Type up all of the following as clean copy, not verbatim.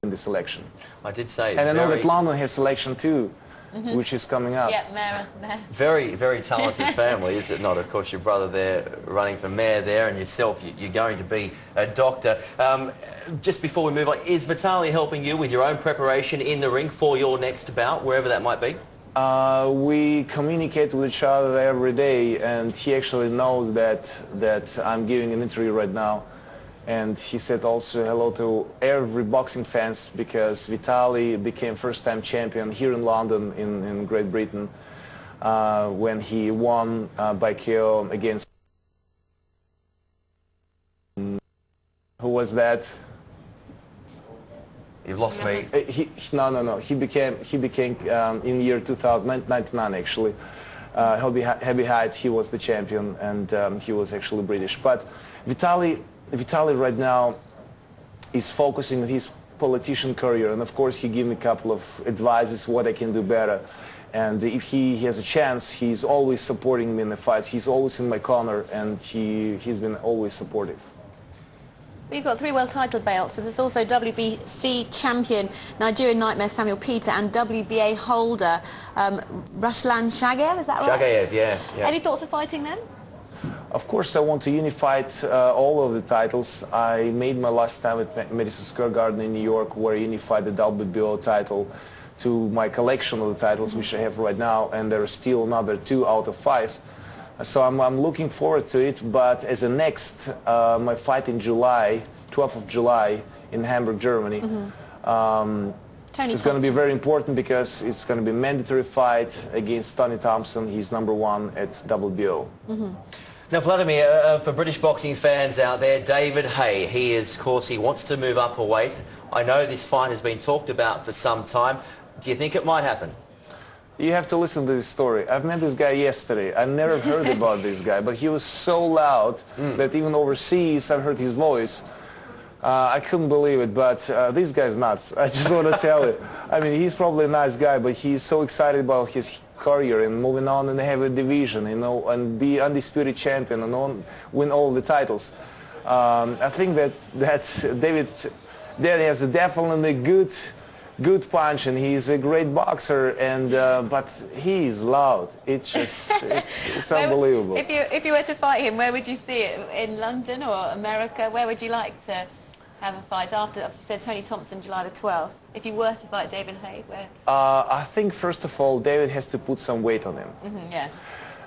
in the selection. I did say. And I know that London has selection too, which is coming up. Yeah, mayor. Very, very talented family, is it not? Of course, your brother there running for mayor there, and yourself, you're going to be a doctor. Just before we move on, is Vitaly helping you with your own preparation in the ring for your next bout, wherever that might be? We communicate with each other every day, and he actually knows that I'm giving an interview right now. And he said also hello to every boxing fans, because Vitaly became first-time champion here in London, in Great Britain, when he won by KO against... Who was that? You've lost me. No. He became in year 2099 actually. Heavy height, he was the champion, and he was actually British. But Vitaly right now is focusing on his politician career, and of course he gave me a couple of advices what I can do better. And if he has a chance, he's always supporting me in the fights. He's always in my corner, and he's been always supportive. We've got 3 world title belts, but there's also WBC champion Nigerian Nightmare Samuel Peter and WBA holder Ruslan Shagayev, is that right? Shagayev, yeah. Any thoughts of fighting them? Of course, I want to unify all of the titles. I made my last time at Madison Square Garden in New York, where I unified the WBO title to my collection of the titles, which I have right now, and there are still another 2 out of 5. So I'm looking forward to it, but as a next, my fight in July, 12th of July, in Hamburg, Germany, it's going to be very important, because it's going to be a mandatory fight against Tony Thompson. He's #1 at WBO. Now, Wladmir, for British boxing fans out there, David Haye, of course, he wants to move up a weight. I know this fight has been talked about for some time. Do you think it might happen? You have to listen to this story. I've met this guy yesterday. I never heard about this guy, but he was so loud that even overseas I heard his voice. I couldn't believe it, but this guy's nuts. I just want to tell you. I mean, he's probably a nice guy, but he's so excited about his career and moving on in the heavyweight division, you know, and be undisputed champion and win all the titles. I think that David has a definitely good punch, and he's a great boxer, and but he's loud. It's unbelievable. If you were to fight him, where would you see it? In London or America? Where would you like to have a fight after? I've said Tony Thompson, July the 12th. If you were to fight David Haye, where? I think first of all, David has to put some weight on him. Yeah.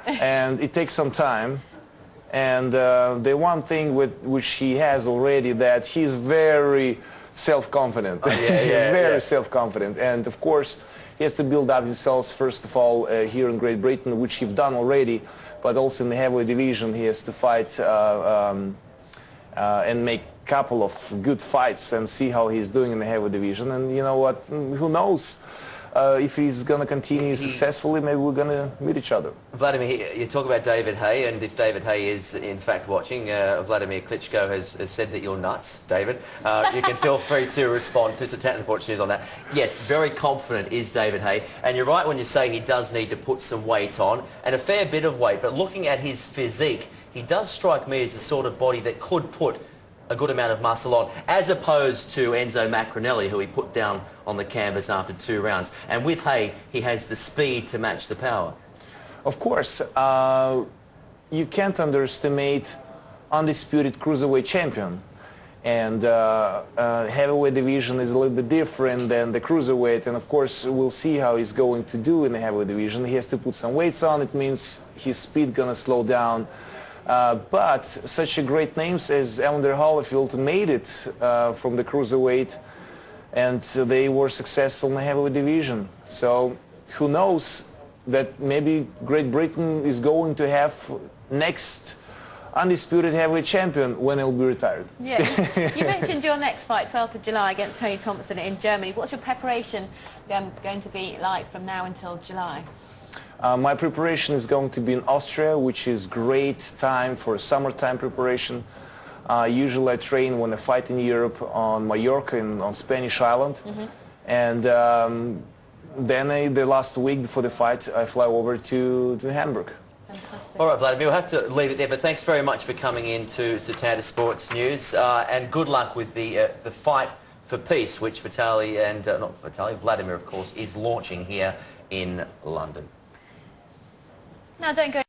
And it takes some time. And the one thing which he has already, that he's very self-confident. Very self-confident. And of course, he has to build up himself, first of all, here in Great Britain, which he's done already, but also in the heavyweight division. He has to fight and make a couple of good fights and see how he's doing in the heavyweight division. And you know what, who knows? If he's going to continue successfully, maybe we're going to meet each other. Vladimir, you talk about David Haye, and if David Haye is in fact watching, Wladmir Klitschko has said that you're nuts, David. You can feel free to respond to Satanic Sports News on that. Yes, very confident is David Haye, and you're right when you say he does need to put some weight on, and a fair bit of weight, but looking at his physique, he does strike me as the sort of body that could put a good amount of muscle on, as opposed to Enzo Macronelli, who he put down on the canvas after 2 rounds. And with Haye, he has the speed to match the power. Of course, you can't underestimate undisputed cruiserweight champion. And heavyweight division is a little bit different than the cruiserweight, and of course we'll see how he's going to do in the heavyweight division. He has to put some weights on. It means his speed gonna slow down. But such a great names as Evander Holyfield made it from the cruiserweight, and they were successful in the heavyweight division. So who knows that maybe Great Britain is going to have next undisputed heavyweight champion when he'll be retired. Yeah, you mentioned your next fight, 12th of July, against Tony Thompson in Germany. What's your preparation going to be like from now until July? My preparation is going to be in Austria, which is great time for summertime preparation. Usually I train when I fight in Europe on Mallorca and on Spanish island. And then the last week before the fight I fly over to Hamburg. Fantastic. All right, Wladmir, we'll have to leave it there, but thanks very much for coming in to Satanta Sports News, and good luck with the fight for Peace, which Vitaly and, not Vitaly, Wladmir, of course, is launching here in London. Now, don't go